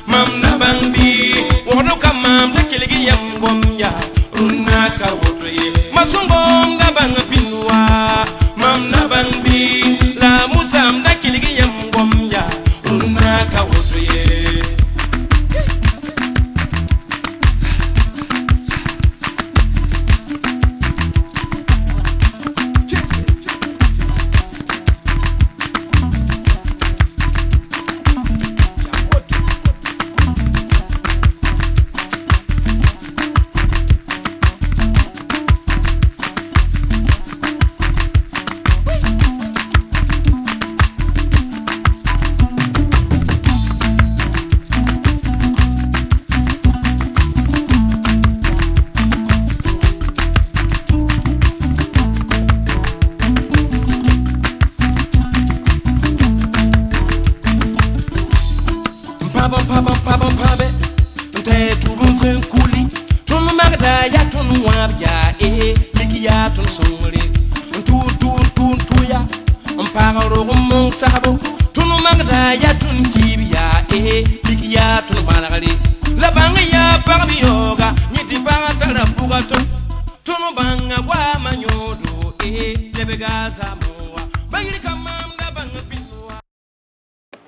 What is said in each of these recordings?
mam na bangbi wono kamam da kelegi yam gomya runa ka wotoye masongom da bang pinwa mam na bangbi la musam da kelegi yam gomya runa ka wotoye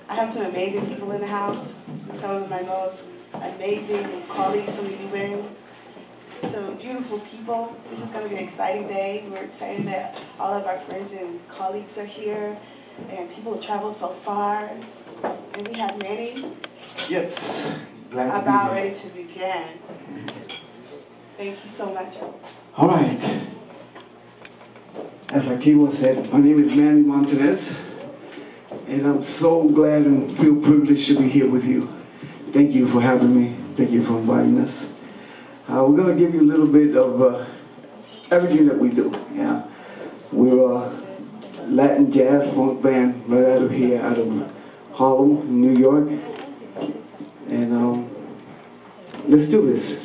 I have some amazing people in the house, some of my most amazing colleagues from the UN, some beautiful people. This is going to be an exciting day. We're excited that all of our friends and colleagues are here, and people have traveled so far, and we have many. Yes. About ready to begin. Thank you so much. All right. As Akiwa said, my name is Manny Montanez, and I'm so glad and feel privileged to be here with you. Thank you for having me. Thank you for inviting us. We're going to give you a little bit of everything that we do. Yeah, we're a Latin jazz funk band right out of here, out of Harlem, New York, and let's do this.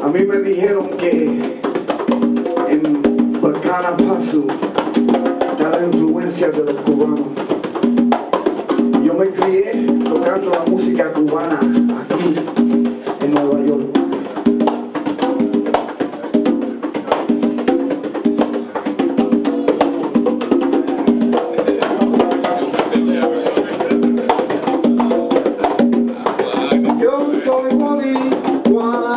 A mí me dijeron que en Burkina Faso está la influencia de los cubanos. Yo me crié tocando la música cubana aquí en Nueva York. Yo soy boricua.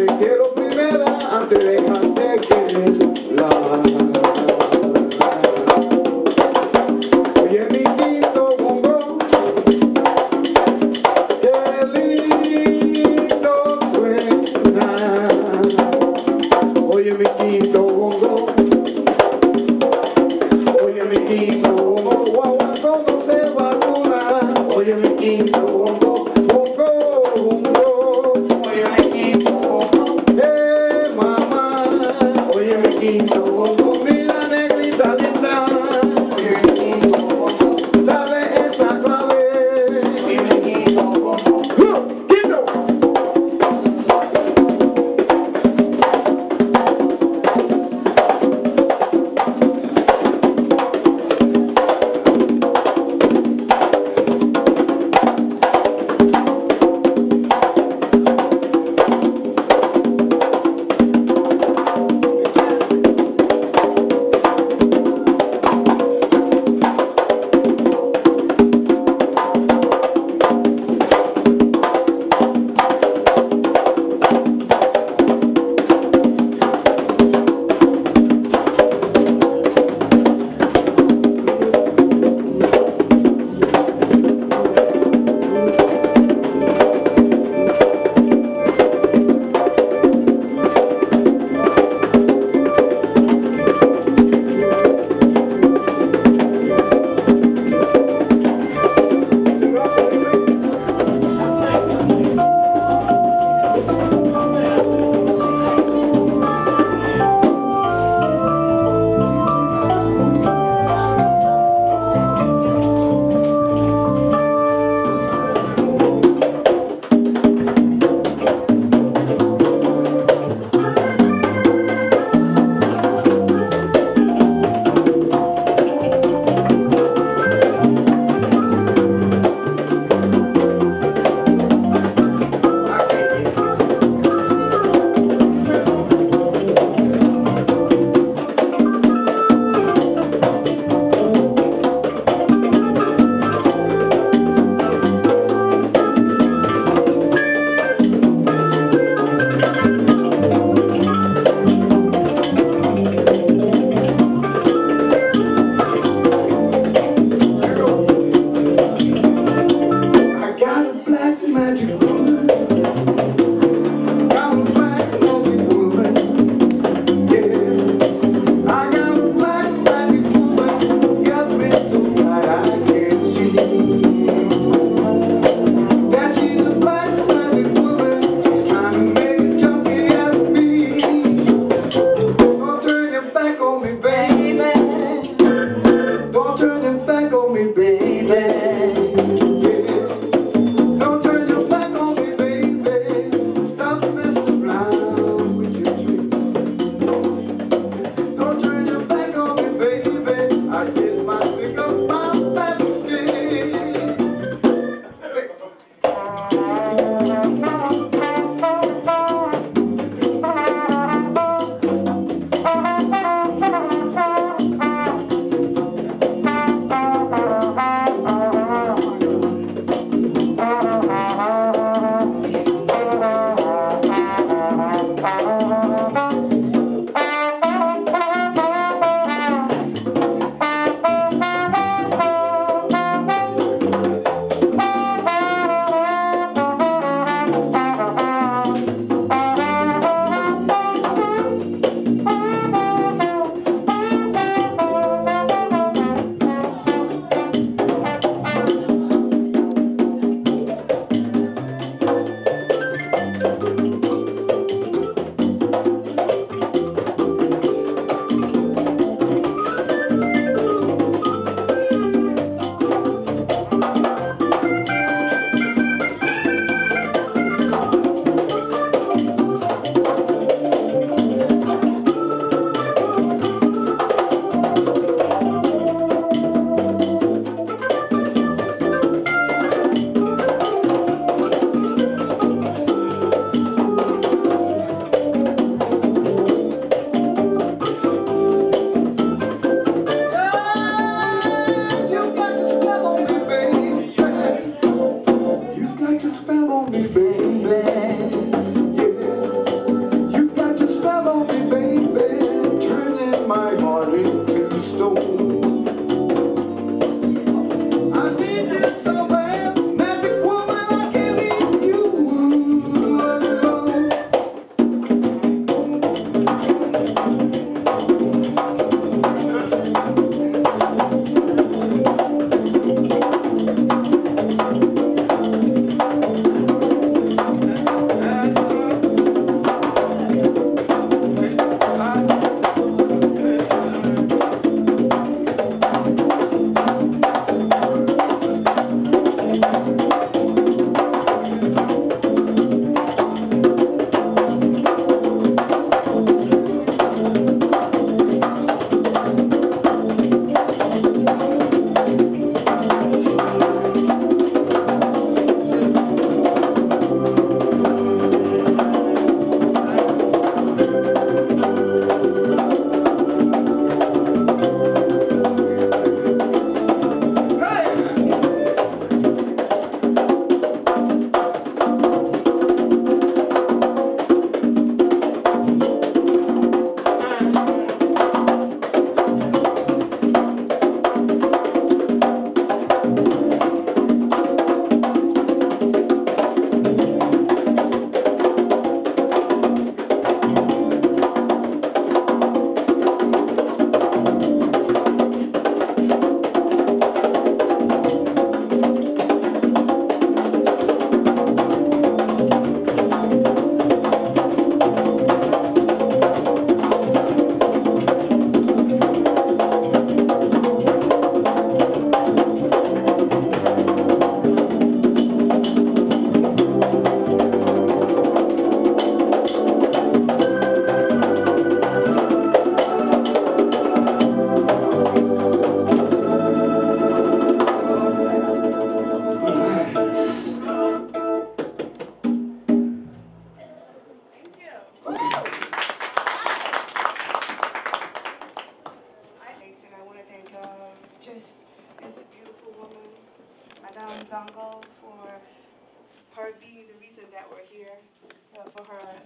te quiero primera antes de dejarte quererla. Oye mi quinto bongo, qué lindo suena. Oye mi quinto bongo, oye mi quinto bongo, guaguancó no se vacuna. Oye mi quinto bongo, bongo, bongo. Oye mi quinto bongo, mamá. Oye mi quinto bongo, mira negrita linda. Oye mi quinto bongo, dale esa clave. Oye mi quinto bongo, quinto.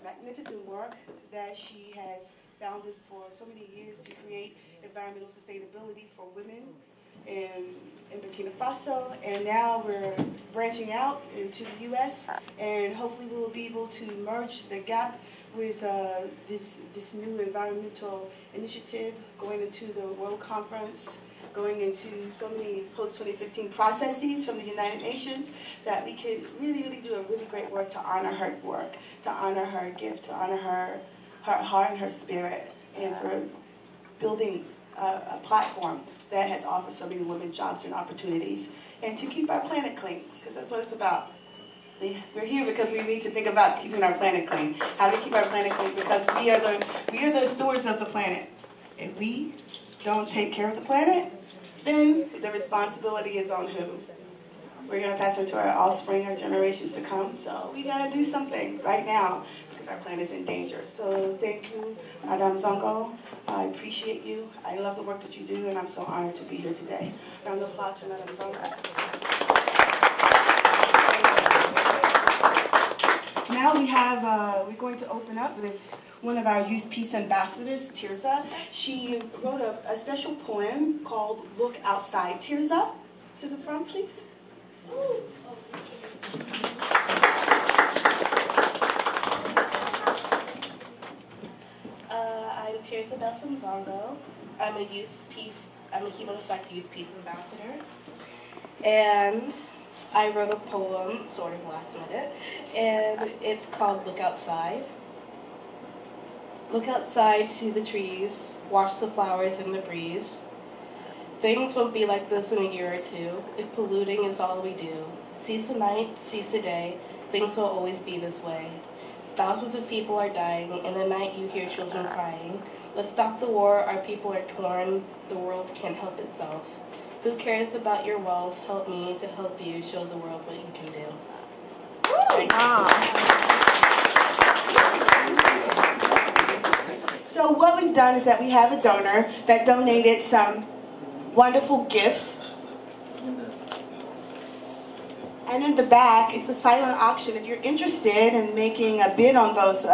magnificent work that she has founded for so many years to create environmental sustainability for women in Burkina Faso, and now we're branching out into the U.S., and hopefully we will be able to merge the gap with this new environmental initiative, going into the World Conference, going into so many post-2015 processes from the United Nations, that we could really, really do a really great work to honor her work, to honor her gift, to honor her heart and her spirit, and for building a platform that has offered so many women jobs and opportunities, and to keep our planet clean, because that's what it's about. We're here because we need to think about keeping our planet clean. How to keep our planet clean, because we are the stewards of the planet. If we don't take care of the planet, then the responsibility is on who? We're going to pass it to our offspring, our generations to come. So we got to do something right now, because our planet is in danger. So thank you, Madame Zongo. I appreciate you. I love the work that you do, and I'm so honored to be here today. Round of applause to Madame Zongo. Now we have, we're going to open up with one of our Youth Peace Ambassadors, Tirza. She wrote a special poem called Look Outside. Tirza, to the front, please. I'm Tirza Belson Zongo. I'm a Human Effect Youth Peace Ambassador. And I wrote a poem, sort of last minute, and it's called Look Outside. Look outside to the trees, watch the flowers in the breeze. Things won't be like this in a year or two, if polluting is all we do. Seize the night, seize the day, things will always be this way. Thousands of people are dying, in the night you hear children crying. Let's stop the war, our people are torn, the world can't help itself. Who cares about your wealth? Help me to help you, show the world what you can do. Thank you. So what we've done is that we have a donor that donated some wonderful gifts. And in the back, it's a silent auction. If you're interested in making a bid on those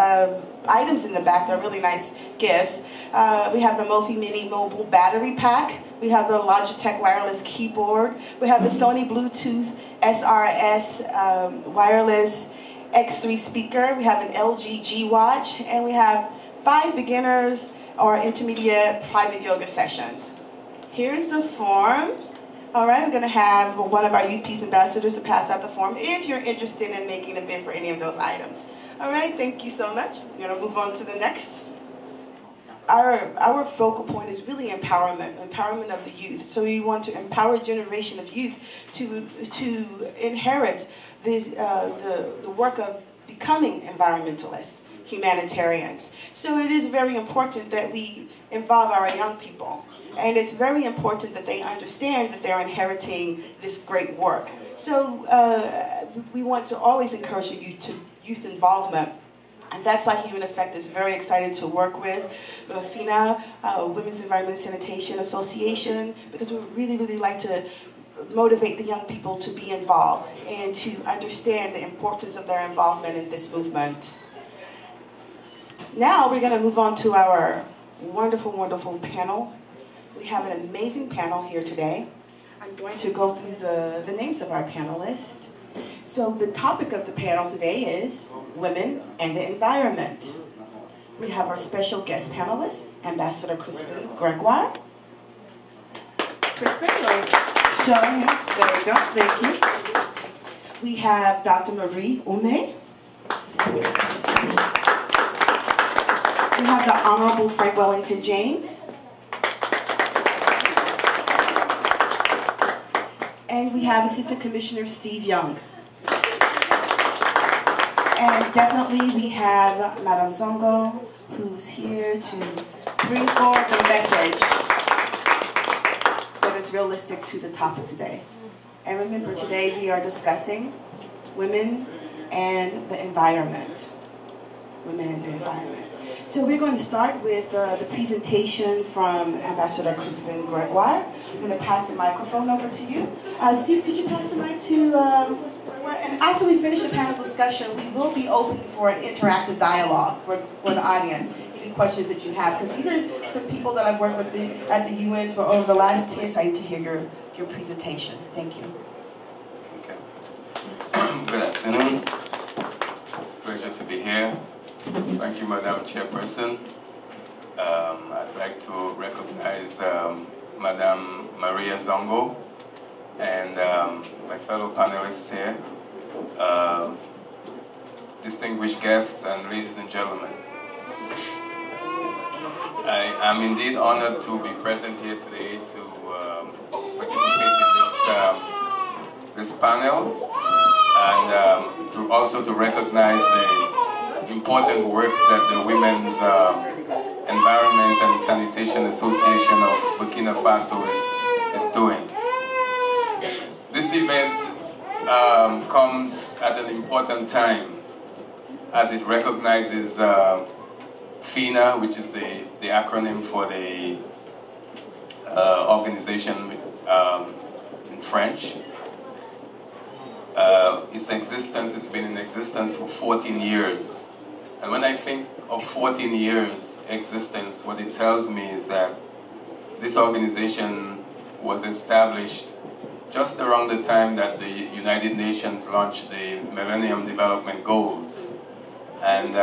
items in the back, they're really nice gifts. We have the Mophie Mini Mobile Battery Pack. We have the Logitech Wireless Keyboard. We have the Sony Bluetooth SRS Wireless X3 speaker. We have an LG G Watch. And we have 5 beginners or intermediate private yoga sessions. Here's the form. All right, I'm going to have one of our Youth Peace Ambassadors to pass out the form if you're interested in making a bid for any of those items. All right, thank you so much. We're going to move on to the next. Our focal point is really empowerment of the youth. So we want to empower a generation of youth to inherit this, the work of becoming environmentalists, humanitarians. So it is very important that we involve our young people. And it's very important that they understand that they're inheriting this great work. So we want to always encourage the youth involvement. And that's why Human Effect is very excited to work with the fena, Women's Environmental Sanitation Association, because we really, really like to motivate the young people to be involved and to understand the importance of their involvement in this movement. Now we're going to move on to our wonderful, wonderful panel. We have an amazing panel here today. I'm going to go through the names of our panelists. So the topic of the panel today is women and the environment. We have our special guest panelist, Ambassador Crispin Gregoire. Crispin, show him. There we go, thank you. We have Dr. Marie Ume. We have the Honorable Frank Wellington James. And we have Assistant Commissioner Steve Young. And definitely we have Madame Zongo, who's here to bring forward the message that is realistic to the topic today. And remember, today we are discussing women and the environment. Women and the environment. So we're going to start with the presentation from Ambassador Crispin Gregoire. I'm going to pass the microphone over to you. Steve, could you pass the mic to, and And after we finish the panel discussion, we will be open for an interactive dialogue for the audience. Any questions that you have, because these are some people that I've worked with at the UN for over the last 10 years. Excited to hear your presentation. Thank you. Okay. Good afternoon. It's a pleasure to be here. Thank you, Madam Chairperson. I'd like to recognize Madam Maria Zongo and my fellow panelists here, distinguished guests and ladies and gentlemen. I am indeed honored to be present here today to participate in this panel and also to recognize the important work that the Women's Environment and Sanitation Association of Burkina Faso is doing. This event comes at an important time as it recognizes fena, which is the acronym for the organization in French. Its existence has been in existence for 14 years. And when I think of 14 years existence, what it tells me is that this organization was established just around the time that the United Nations launched the Millennium Development Goals. And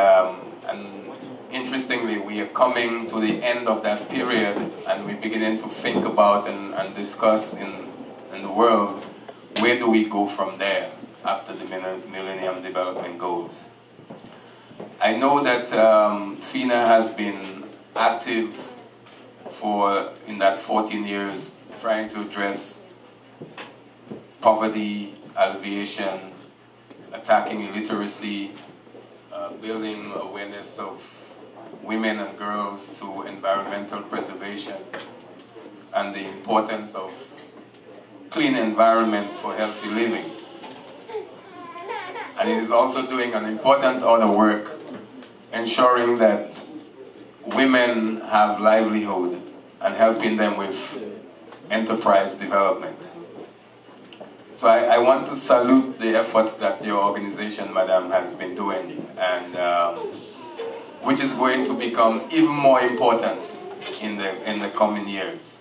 interestingly, we are coming to the end of that period, and we're beginning to think about and discuss in the world, where do we go from there after the Millennium Development Goals? I know that fena has been active in that 14 years, trying to address poverty, alleviation, attacking illiteracy, building awareness of women and girls to environmental preservation, and the importance of clean environments for healthy living. And it is also doing an important other work, ensuring that women have livelihood and helping them with enterprise development. So I want to salute the efforts that your organization, Madam, has been doing, and which is going to become even more important in the coming years.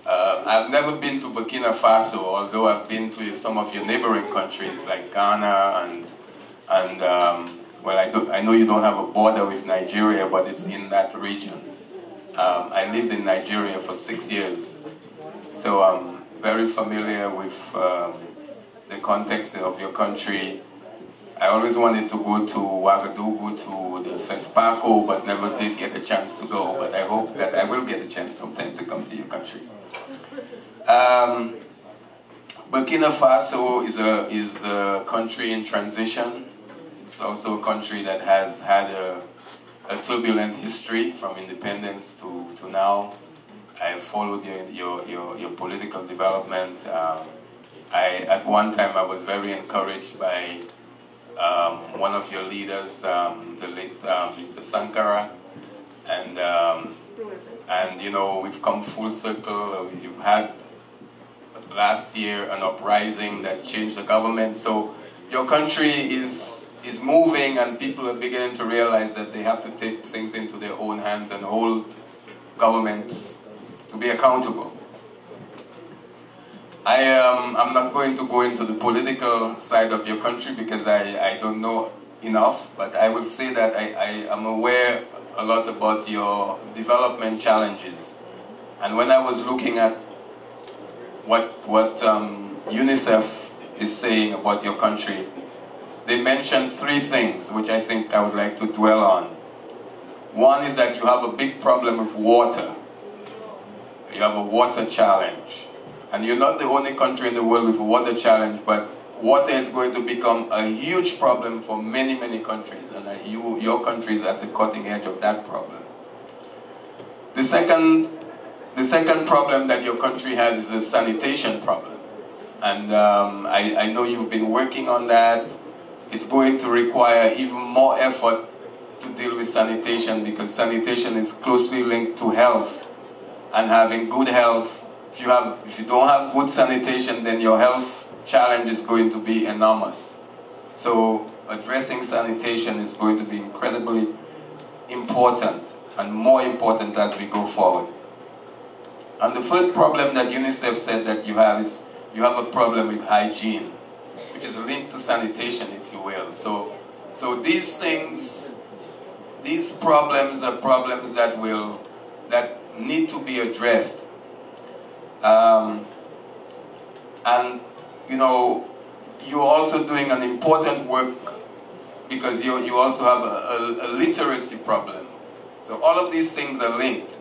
I've never been to Burkina Faso, although I've been to some of your neighboring countries like Ghana and well, I know you don't have a border with Nigeria, but it's in that region. I lived in Nigeria for 6 years, so I'm very familiar with the context of your country. I always wanted to go to Ouagadougou, to the FESPACO, but never did get a chance to go. But I hope that I will get a chance sometime to come to your country. Burkina Faso is a country in transition. It's also a country that has had a turbulent history from independence to now. I followed your political development. At one time I was very encouraged by one of your leaders, the late Mr. Sankara, and you know, we've come full circle. You've had last year an uprising that changed the government. So your country is moving, and people are beginning to realize that they have to take things into their own hands and hold governments to be accountable. I'm not going to go into the political side of your country because I don't know enough, but I will say that I am aware a lot about your development challenges. And when I was looking at what UNICEF is saying about your country, they mentioned 3 things which I think I would like to dwell on. One is that you have a big problem with water. You have a water challenge. And you're not the only country in the world with a water challenge, but water is going to become a huge problem for many, many countries. And your country is at the cutting edge of that problem. The second problem that your country has is a sanitation problem. And I know you've been working on that. It's going to require even more effort to deal with sanitation, because sanitation is closely linked to health. And having good health, if you don't have good sanitation, then your health challenge is going to be enormous. So addressing sanitation is going to be incredibly important and more important as we go forward. And the third problem that UNICEF said that you have is you have a problem with hygiene, which is linked to sanitation, if you will. So these things, these problems are problems that need to be addressed. And you know, you're also doing an important work because you also have a literacy problem. So all of these things are linked.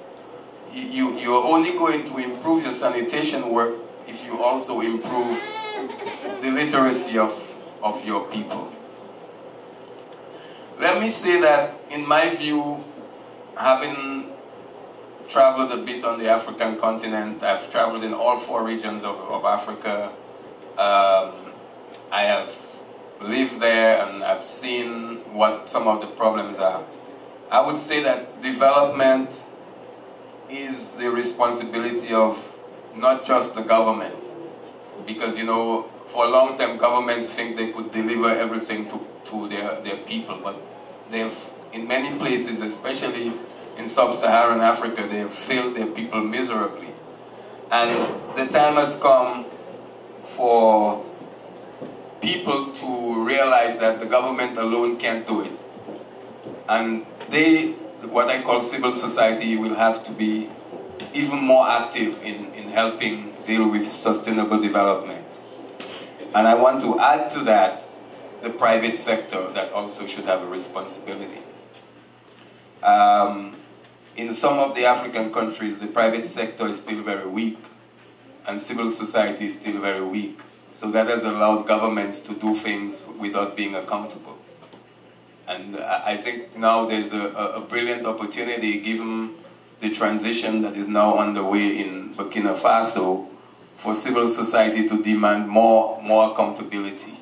You're only going to improve your sanitation work if you also improve the literacy of your people. Let me say that, in my view, having traveled a bit on the African continent, I've traveled in all 4 regions of Africa. I have lived there and I've seen what some of the problems are. I would say that development is the responsibility of not just the government, because, you know, for a long time governments think they could deliver everything to their people, but they've, in many places, especially in sub-Saharan Africa, they have failed their people miserably. And the time has come for people to realize that the government alone can't do it. And they, what I call civil society, will have to be even more active in helping deal with sustainable development. And I want to add to that the private sector that also should have a responsibility. In some of the African countries, the private sector is still very weak, and civil society is still very weak. So that has allowed governments to do things without being accountable. And I think now there's a brilliant opportunity, given the transition that is now underway in Burkina Faso, for civil society to demand more accountability.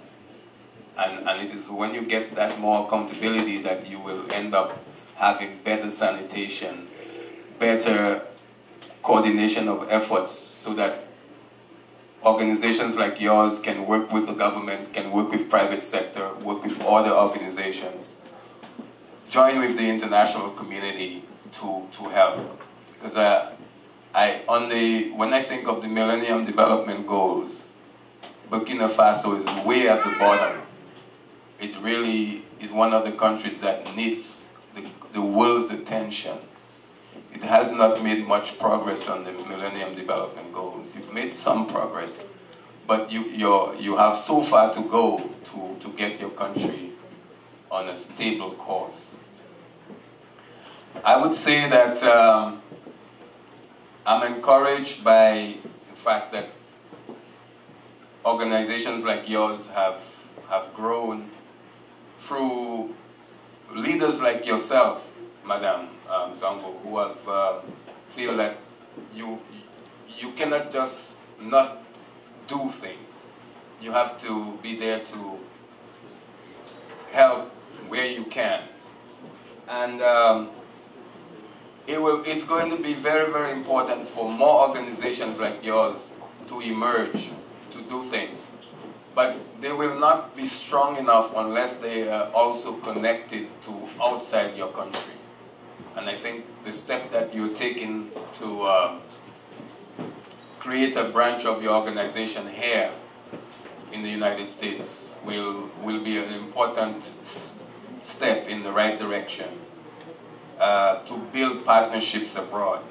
And it is when you get that more accountability that you will end up having better sanitation, better coordination of efforts, so that organizations like yours can work with the government, can work with private sector, work with other organizations, join with the international community to help. Because when I think of the Millennium Development Goals, Burkina Faso is way at the bottom. It really is one of the countries that needs the world's attention. It has not made much progress on the Millennium Development Goals. You've made some progress, but you have so far to go to get your country on a stable course. I would say that I'm encouraged by the fact that organizations like yours have grown through leaders like yourself, Madam Zango, who have feel that you cannot just not do things. You have to be there to help where you can. And it's going to be very, very important for more organizations like yours to emerge, to do things. But they will not be strong enough unless they are also connected to outside your country. And I think the step that you're taking to create a branch of your organization here in the United States will be an important step in the right direction to build partnerships abroad.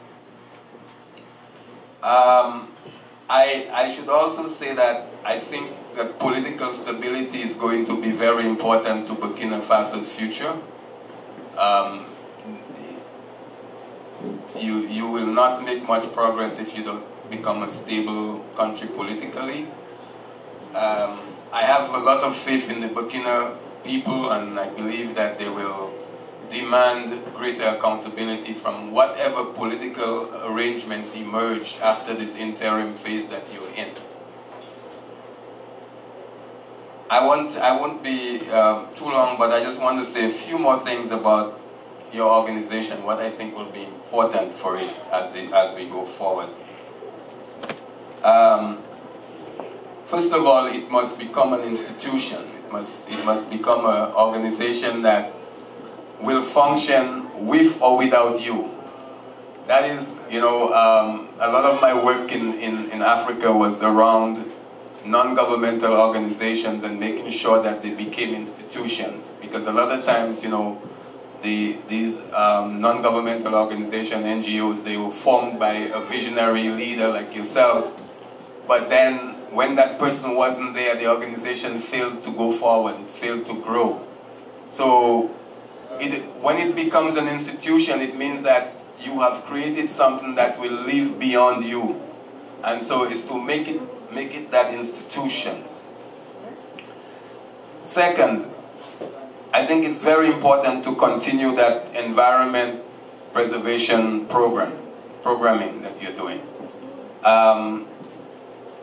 I should also say that I think that political stability is going to be very important to Burkina Faso's future. You will not make much progress if you don't become a stable country politically. I have a lot of faith in the Burkina people, and I believe that they will demand greater accountability from whatever political arrangements emerge after this interim phase that you're in. I won't be too long, but I just want to say a few more things about your organization, what I think will be important for it as we go forward. first of all, it must become an institution. It must become an organization that will function with or without you. That is, you know, a lot of my work in Africa was around non-governmental organizations and making sure that they became institutions. Because a lot of times, you know, these non-governmental organizations, NGOs, they were formed by a visionary leader like yourself, but then when that person wasn't there, the organization failed to go forward, it failed to grow. So when it becomes an institution, it means that you have created something that will live beyond you. And so it's to make it that institution. Second, I think it's very important to continue that environment preservation programming that you're doing.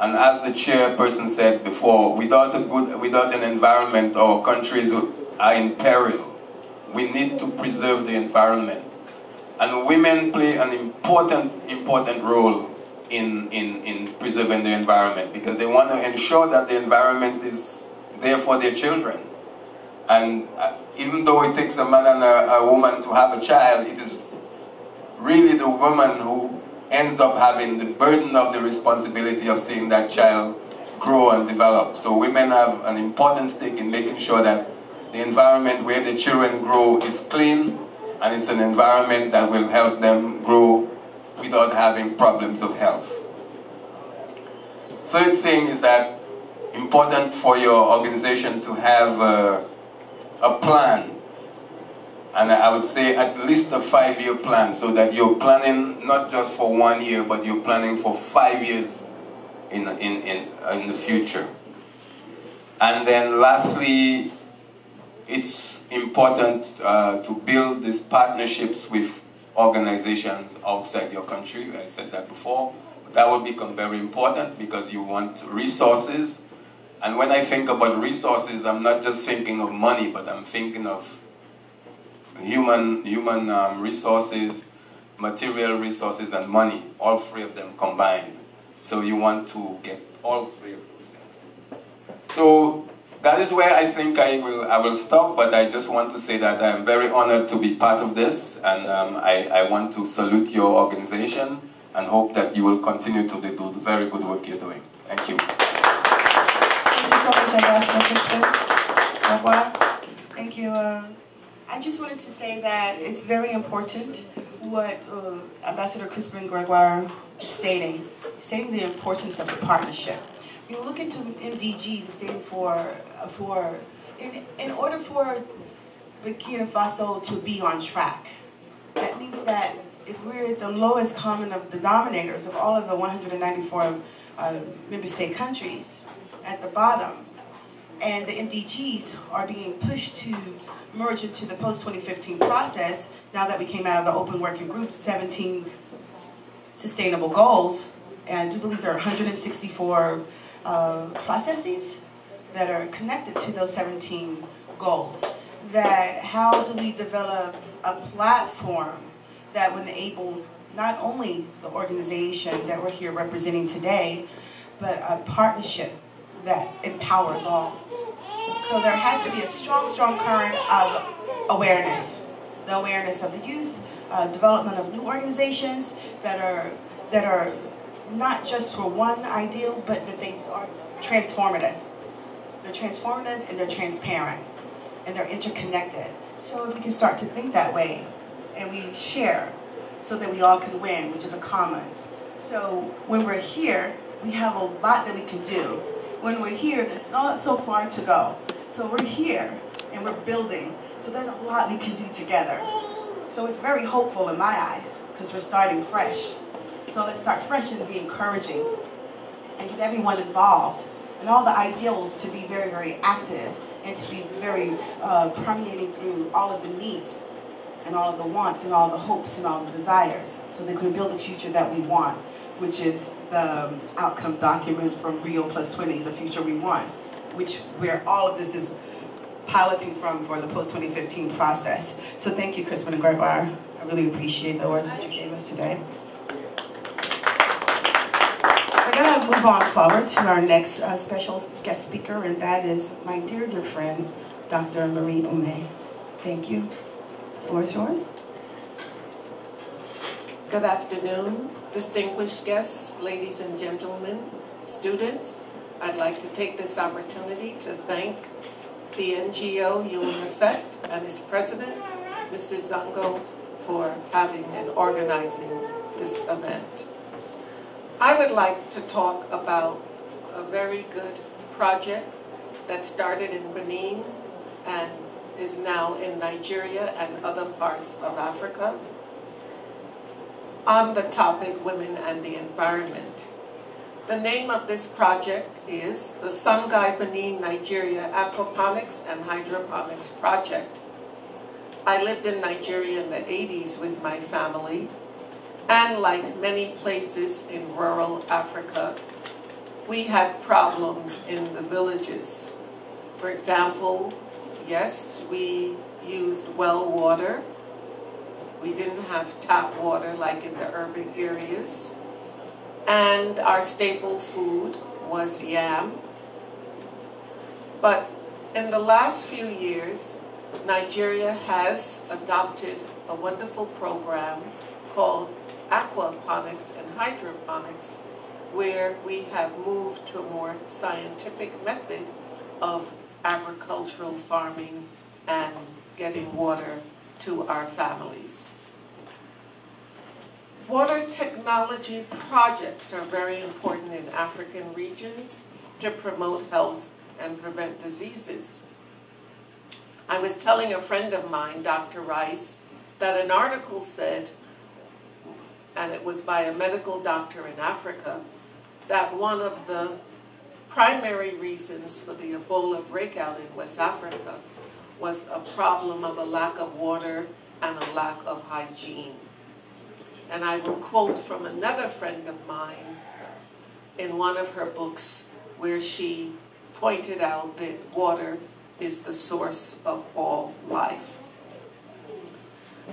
And as the chairperson said before, without an environment, our countries are in peril. We need to preserve the environment. And women play an important role in preserving the environment, because they want to ensure that the environment is there for their children. And even though it takes a man and a woman to have a child, it is really the woman who ends up having the burden of the responsibility of seeing that child grow and develop. So women have an important stake in making sure that the environment where the children grow is clean, and it's an environment that will help them grow without having problems of health. Third thing is that important for your organization to have a plan, and I would say at least a 5-year plan, so that you're planning not just for 1 year, but you're planning for 5 years in the future. And then lastly, it's important to build these partnerships with organizations outside your country. I said that before. That will become very important because you want resources. And when I think about resources, I'm not just thinking of money, but I'm thinking of human resources, material resources, and money, all three of them combined. So you want to get all three of those things. So that is where I think I will stop, but I just want to say that I'm very honored to be part of this, and I want to salute your organization and hope that you will continue to do the very good work you're doing. Thank you. Thank you so much, Thank you. I just wanted to say that it's very important what Ambassador Crispin Gregoire is stating the importance of the partnership. You look into MDGs, stating in order for Burkina Faso to be on track, that means that if we're the lowest common of denominators of all of the 194 member state countries at the bottom, and the MDGs are being pushed to merge into the post-2015 process, now that we came out of the open working group, 17 sustainable goals, and I do believe there are 164 processes that are connected to those 17 goals. That how do we develop a platform that would enable not only the organization that we're here representing today, but a partnership that empowers all. So there has to be a strong current of awareness. The awareness of the youth, development of new organizations that are not just for one ideal, but that they are transformative. They're transformative and they're transparent and they're interconnected. So if we can start to think that way and we share so that we all can win, which is a commons. So when we're here, we have a lot that we can do. When we're here, there's not so far to go. So we're here and we're building. So there's a lot we can do together. So it's very hopeful in my eyes because we're starting fresh. So let's start fresh and be encouraging and get everyone involved and all the ideals to be very, very active and to be very permeating through all of the needs and all of the wants and all the hopes and all the desires so that we can build the future that we want, which is the outcome document from Rio +20, the future we want, which where all of this is piloting from for the post-2015 process. So thank you, Crispin and Gregoire. I really appreciate the words that you gave us today. going to move on forward to our next special guest speaker, and that is my dear, dear friend, Dr. Marie Omé. Thank you. The floor is yours. Good afternoon, distinguished guests, ladies and gentlemen, students. I'd like to take this opportunity to thank the NGO Human Effect and its president, Mrs. Zango, for having and organizing this event. I would like to talk about a very good project that started in Benin and is now in Nigeria and other parts of Africa on the topic Women and the Environment. The name of this project is the Songhai Benin Nigeria Aquaponics and Hydroponics Project. I lived in Nigeria in the 80s with my family, and like many places in rural Africa, we had problems in the villages. For example, yes, we used well water. We didn't have tap water like in the urban areas. And our staple food was yam. But in the last few years, Nigeria has adopted a wonderful program called aquaponics and hydroponics, where we have moved to a more scientific method of agricultural farming and getting water to our families. Water technology projects are very important in African regions to promote health and prevent diseases. I was telling a friend of mine, Dr. Rice, that an article said, and it was by a medical doctor in Africa, that one of the primary reasons for the Ebola breakout in West Africa was a problem of a lack of water and a lack of hygiene. And I will quote from another friend of mine in one of her books where she pointed out that water is the source of all life.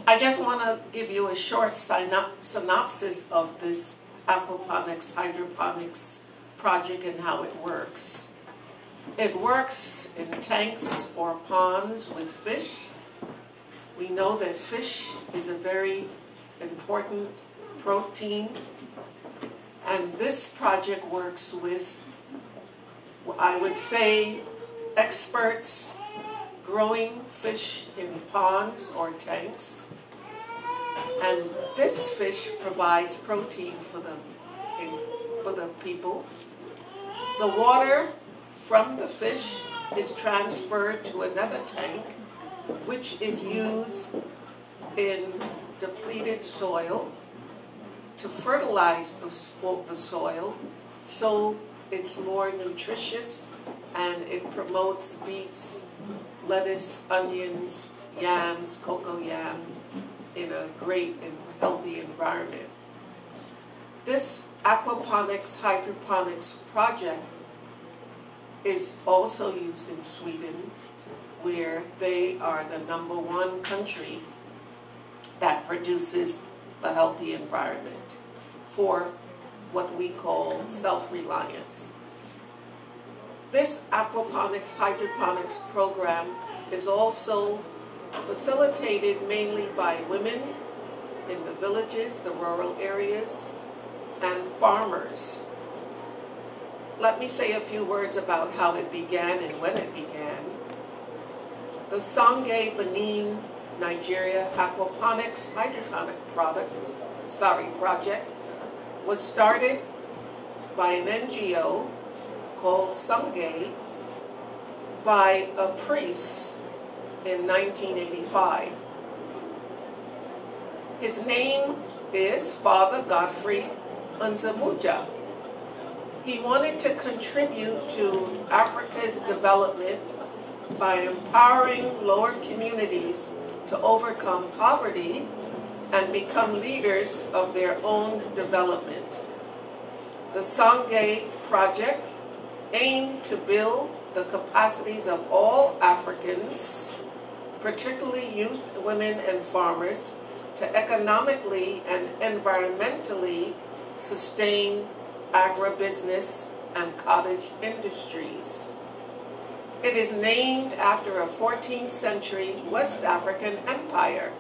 I just want to give you a short synopsis of this aquaponics, hydroponics project and how it works. It works in tanks or ponds with fish. We know that fish is a very important protein, and this project works with, I would say, experts growing fish in ponds or tanks, and this fish provides protein for the people. The water from the fish is transferred to another tank, which is used in depleted soil to fertilize the soil so it's more nutritious and it promotes beets, lettuce, onions, yams, cocoa yam in a great and healthy environment. This aquaponics, hydroponics project is also used in Sweden, where they are the #1 country that produces the healthy environment for what we call self-reliance. This aquaponics, hydroponics program is also facilitated mainly by women in the villages, the rural areas, and farmers. Let me say a few words about how it began and when it began. The Songhai Benin Nigeria Aquaponics Hydroponic project was started by an NGO called Songhai by a priest in 1985. His name is Father Godfrey Unzamuja. He wanted to contribute to Africa's development by empowering lower communities to overcome poverty and become leaders of their own development. The Songhai project aimed to build the capacities of all Africans, particularly youth, women, and farmers, to economically and environmentally sustain agribusiness, and cottage industries. It is named after a 14th century West African empire,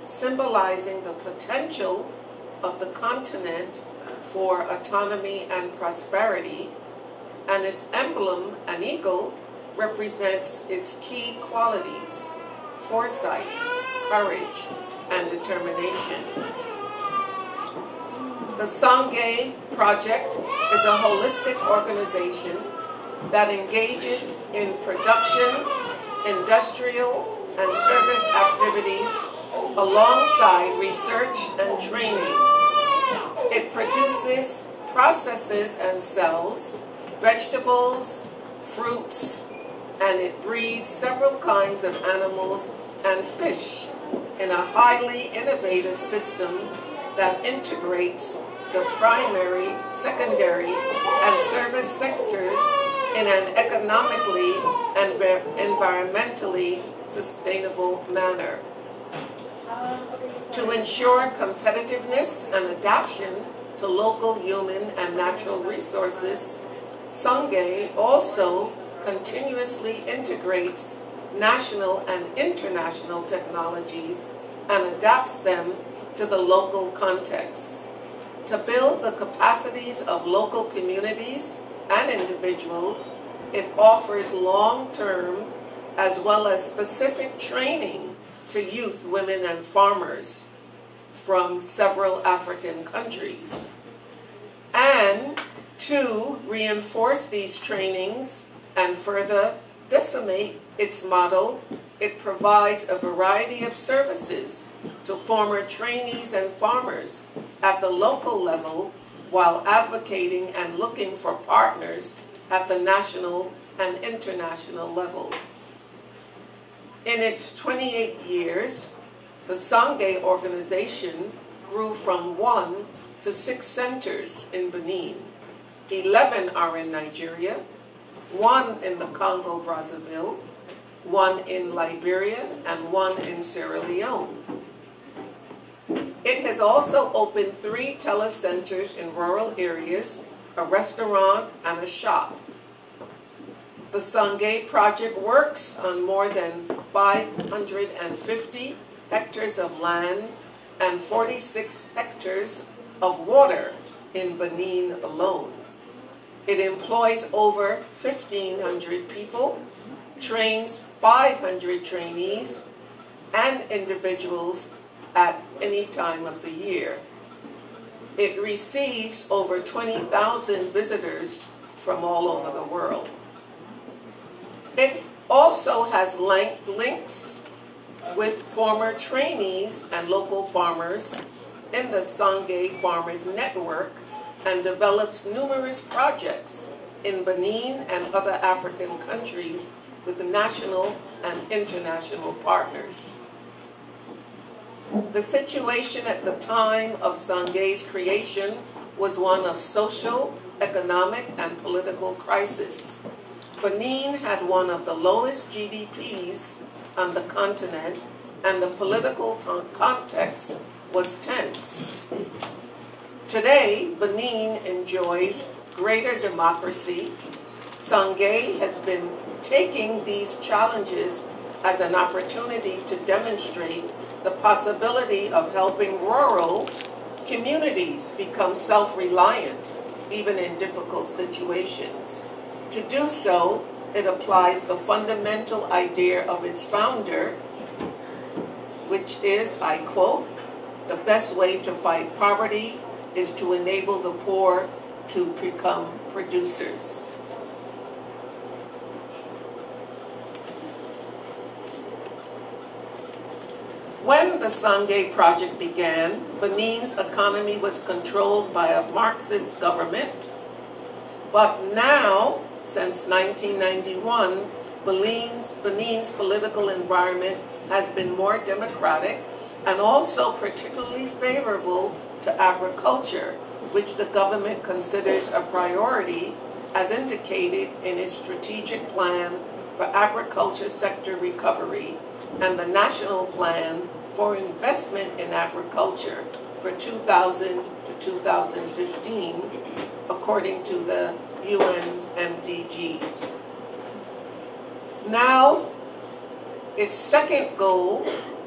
symbolizing the potential of the continent for autonomy and prosperity, and its emblem, an eagle, represents its key qualities: foresight, courage, and determination. The Sangay Project is a holistic organization that engages in production, industrial, and service activities alongside research and training. It produces, processes, and sells vegetables, fruits, and it breeds several kinds of animals and fish in a highly innovative system that integrates the primary, secondary, and service sectors in an economically and environmentally sustainable manner. To ensure competitiveness and adaptation to local human and natural resources, Sangay also continuously integrates national and international technologies and adapts them to the local context. To build the capacities of local communities and individuals, it offers long-term as well as specific training to youth, women, and farmers from several African countries. And to reinforce these trainings and further decimate its model, it provides a variety of services to former trainees and farmers at the local level while advocating and looking for partners at the national and international level. In its 28 years, the Sangay organization grew from 1 to 6 centers in Benin. 11 are in Nigeria, 1 in the Congo Brazzaville, 1 in Liberia, and 1 in Sierra Leone. It has also opened 3 telecenters in rural areas, a restaurant, and a shop. The Sangay project works on more than 550 hectares of land and 46 hectares of water in Benin alone. It employs over 1,500 people, trains 500 trainees and individuals at any time of the year. It receives over 20,000 visitors from all over the world. It also has links with former trainees and local farmers in the Sangay Farmers Network and develops numerous projects in Benin and other African countries with national and international partners. The situation at the time of Sangay's creation was one of social, economic, and political crisis. Benin had one of the lowest GDPs on the continent, and the political context was tense. Today, Benin enjoys greater democracy. Sangay has been taking these challenges as an opportunity to demonstrate the possibility of helping rural communities become self-reliant, even in difficult situations. To do so, it applies the fundamental idea of its founder, which is, I quote, "The best way to fight poverty is to enable the poor to become producers." When the Sangay project began, Benin's economy was controlled by a Marxist government. But now, since 1991, Benin's political environment has been more democratic and also particularly favorable to agriculture, which the government considers a priority as indicated in its strategic plan for agriculture sector recovery and the national plan for investment in agriculture for 2000 to 2015, according to the UN's MDGs. Now, its second goal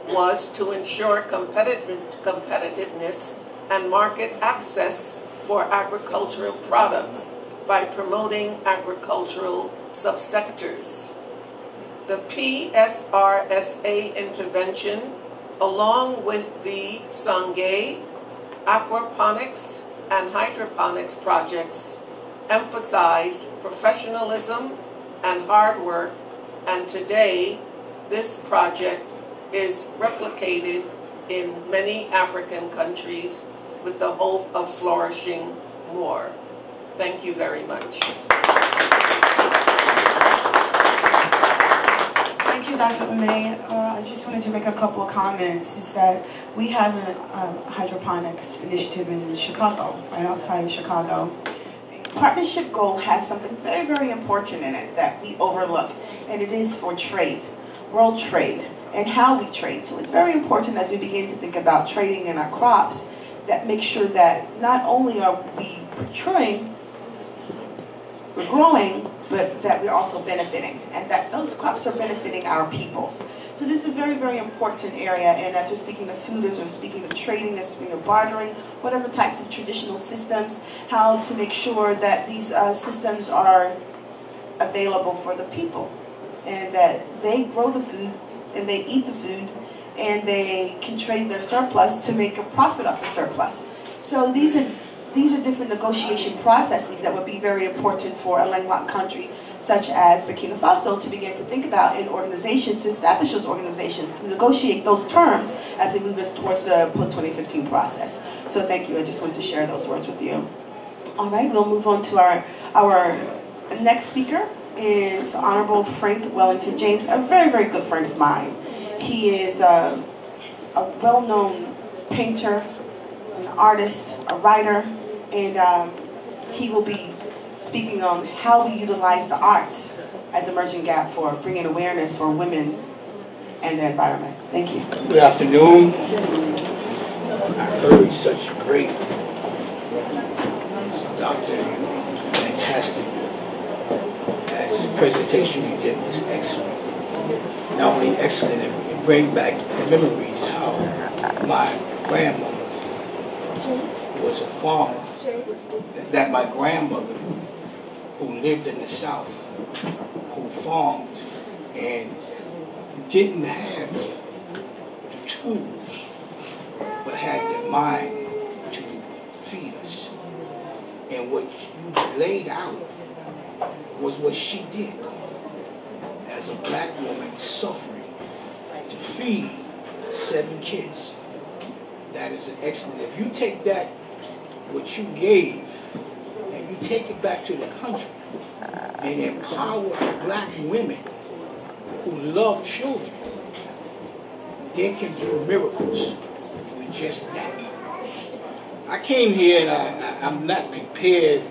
was to ensure competitiveness and market access for agricultural products by promoting agricultural subsectors. The PSRSA intervention, along with the Sangay, aquaponics, and hydroponics projects, emphasized professionalism and hard work, and today this project is replicated in many African countries with the hope of flourishing more. Thank you very much. Thank you, Dr. LeMay. I just wanted to make a couple of comments. Is that we have a hydroponics initiative in Chicago, right outside of Chicago. Partnership goal has something very, very important in it that we overlook, and it is for trade, world trade, and how we trade. So it's very important as we begin to think about trading in our crops that make sure that not only are we procuring, we're growing, but that we're also benefiting, and that those crops are benefiting our peoples. So this is a very, very important area, and as we're speaking of food, as we're speaking of trading, as we're speaking of bartering, whatever types of traditional systems, how to make sure that these systems are available for the people, and that they grow the food, and they eat the food, and they can trade their surplus to make a profit off the surplus. So these are different negotiation processes that would be very important for a landlocked country such as Burkina Faso to begin to think about in organizations, to establish those organizations, to negotiate those terms as we move towards the post-2015 process. So thank you. I just wanted to share those words with you. All right, we'll move on to our next speaker. Is Honorable Frank Wellington James, a very, very good friend of mine. He is a well-known painter, an artist, a writer, and he will be speaking on how we utilize the arts as a merging gap for bringing awareness for women and the environment. Thank you. Good afternoon. I heard such great, Dr. Fantastic. That presentation you did was excellent. Not only excellent, it bring back memories how my grandmother was a farmer. That my grandmother, who lived in the South, who farmed and didn't have the tools, but had the mind to feed us. And what you laid out was what she did as a black woman suffering to feed 7 kids. That is an excellent. If you take that, what you gave, and you take it back to the country and empower black women who love children, they can do miracles with just that. I came here and I'm not prepared.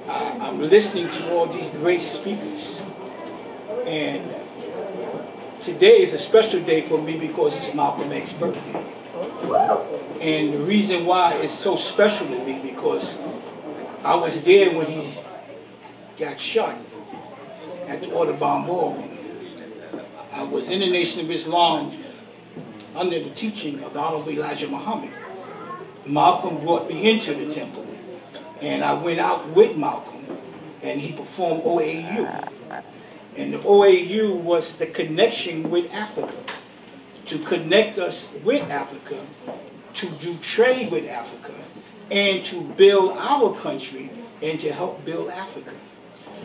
I'm listening to all these great speakers, and today is a special day for me because it's Malcolm X's birthday. And the reason why it's so special to me because I was there when he got shot at the Audubon Ballroom. I was in the Nation of Islam under the teaching of the Honorable Elijah Muhammad. Malcolm brought me into the temple, and I went out with Malcolm, and he performed OAU. And the OAU was the connection with Africa, to connect us with Africa, to do trade with Africa, and to build our country and to help build Africa.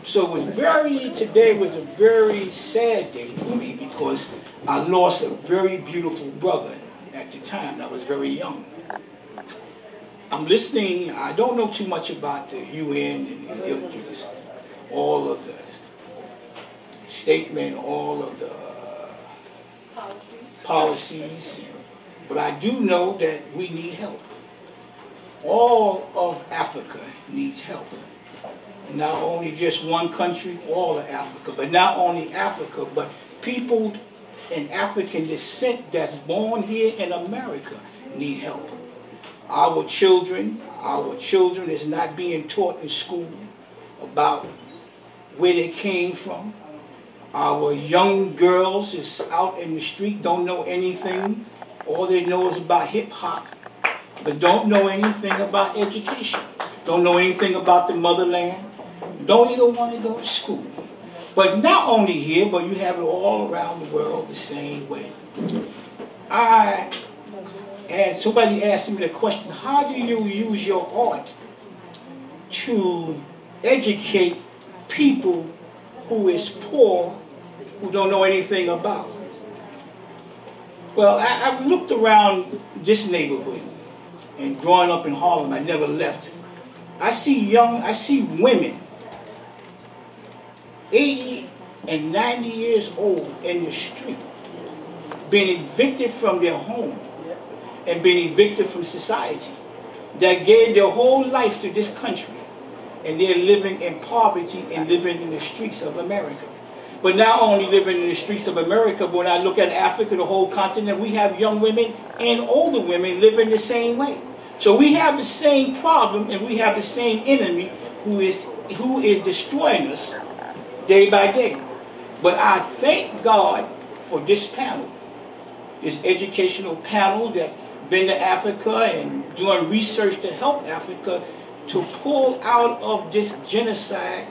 So it was today was a very sad day for me because I lost a very beautiful brother at the time. I was very young. I'm listening. I don't know too much about the UN and all of the statement, all of the policies, but I do know that we need help. All of Africa needs help. Not only just one country, all of Africa, but not only Africa, but people in African descent that's born here in America need help. Our children is not being taught in school about where they came from. Our young girls is out in the street, don't know anything. All they know is about hip-hop, but don't know anything about education. Don't know anything about the motherland. Don't even want to go to school. But not only here, but you have it all around the world the same way. Somebody asked me the question, how do you use your art to educate people who is poor, who don't know anything about? Well, I've looked around this neighborhood, and growing up in Harlem, I never left. I see women, 80 and 90 years old in the street, being evicted from their home and being evicted from society, that gave their whole life to this country, and they're living in poverty and living in the streets of America. But not only living in the streets of America, but when I look at Africa, the whole continent, we have young women and older women living the same way. So we have the same problem, and we have the same enemy who is destroying us day by day. But I thank God for this panel, this educational panel that's been to Africa and doing research to help Africa to pull out of this genocide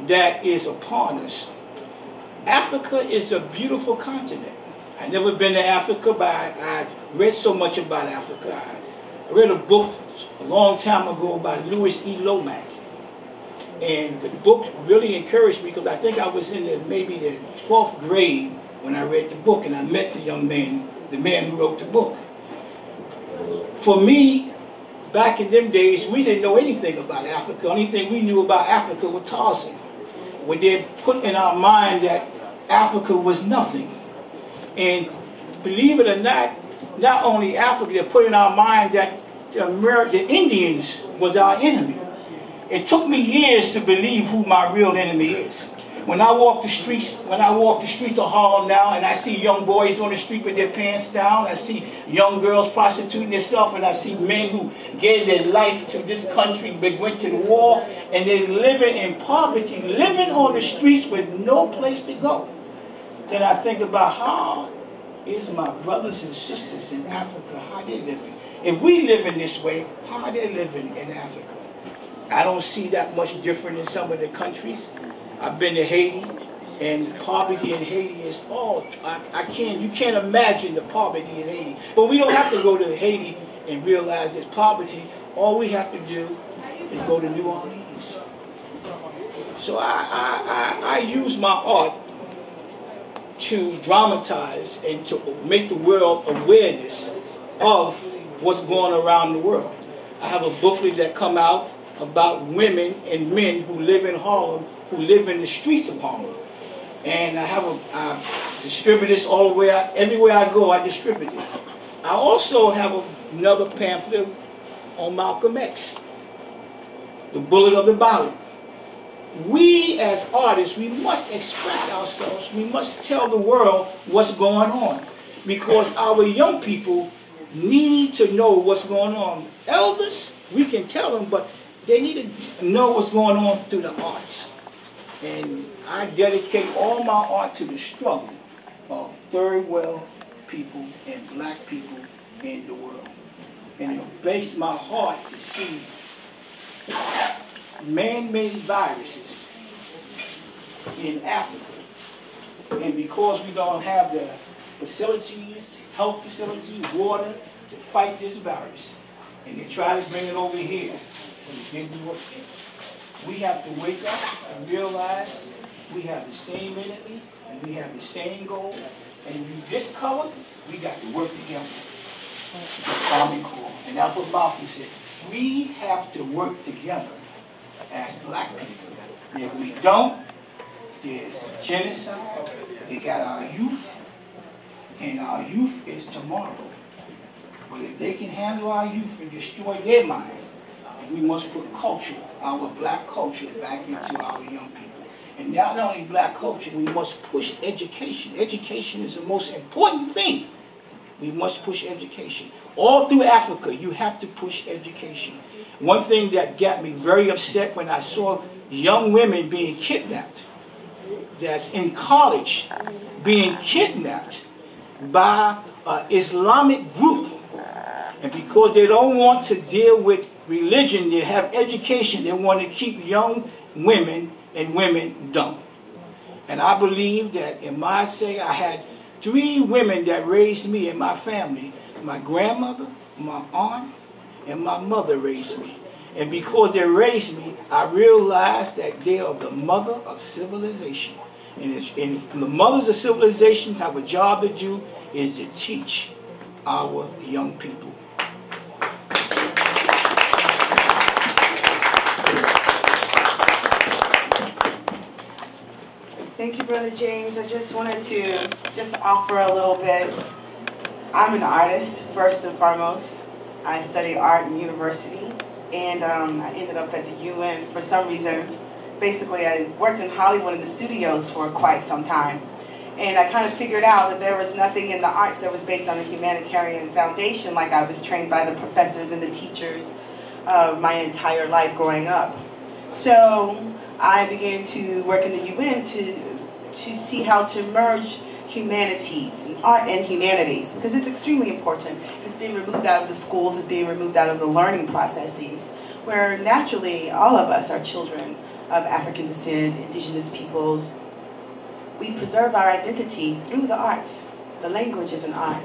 that is upon us. Africa is a beautiful continent. I've never been to Africa, but I read so much about Africa. I read a book a long time ago by Louis E. Lomax. And the book really encouraged me, because I think I was in maybe the 12th grade when I read the book, and I met the young man, the man who wrote the book. For me, back in them days, we didn't know anything about Africa. The only thing we knew about Africa was Tarzan. When they put in our mind that Africa was nothing. And believe it or not, not only Africa, they put in our mind that the Indians was our enemy. It took me years to believe who my real enemy is. When I walk the streets of Harlem now, and I see young boys on the street with their pants down, I see young girls prostituting themselves, and I see men who gave their life to this country, but went to the war, and they're living in poverty, living on the streets with no place to go. Then I think about how is my brothers and sisters in Africa, how they living. If we live in this way, how are they living in Africa? I don't see that much different in some of the countries. I've been to Haiti, and poverty in Haiti is you can't imagine the poverty in Haiti. But we don't have to go to Haiti and realize there's poverty. All we have to do is go to New Orleans. So I use my art to dramatize and to make the world awareness of what's going around the world. I have a booklet that come out about women and men who live in Harlem, who live in the streets of Harlem. And I distribute this all the way out. Everywhere I go, I distribute it. I also have another pamphlet on Malcolm X, The Bullet of the Ballot. We as artists, we must express ourselves. We must tell the world what's going on, because our young people need to know what's going on. Elders, we can tell them, but they need to know what's going on through the arts. And I dedicate all my art to the struggle of third world people and black people in the world. And it breaks my heart to see man-made viruses in Africa. And because we don't have the facilities, health facilities, water, to fight this virus, and they try to bring it over here, and it didn't work. We have to wake up and realize we have the same enemy, and we have the same goal, and if you discolor, we got to work together. Army Corps. And that's what Malcolm said. We have to work together as black people. If we don't, there's genocide. They got our youth, and our youth is tomorrow. But if they can handle our youth and destroy their mind, we must put culture, our black culture, back into our young people. And not only black culture, we must push education. Education is the most important thing We must push education. All through Africa, you have to push education. One thing that got me very upset when I saw young women being kidnapped, that's in college, being kidnapped by an Islamic group. And because they don't want to deal with religion, they have education, they want to keep young women and women dumb. And I believe that in my say, I had 3 women that raised me and my family. My grandmother, my aunt, and my mother raised me. And because they raised me, I realized that they are the mother of civilization. And the mothers of civilization have a job to do is to teach our young people. Thank you, Brother James. I just wanted to offer a little bit. I'm an artist, first and foremost. I studied art in university, and I ended up at the UN for some reason. Basically, I worked in Hollywood in the studios for quite some time. And I kind of figured out that there was nothing in the arts that was based on a humanitarian foundation like I was trained by the professors and the teachers my entire life growing up. So I began to work in the UN to see how to merge humanities, and art and humanities, because it's extremely important. It's being removed out of the schools, it's being removed out of the learning processes, where naturally all of us are children of African descent, indigenous peoples. We preserve our identity through the arts. The language is an art.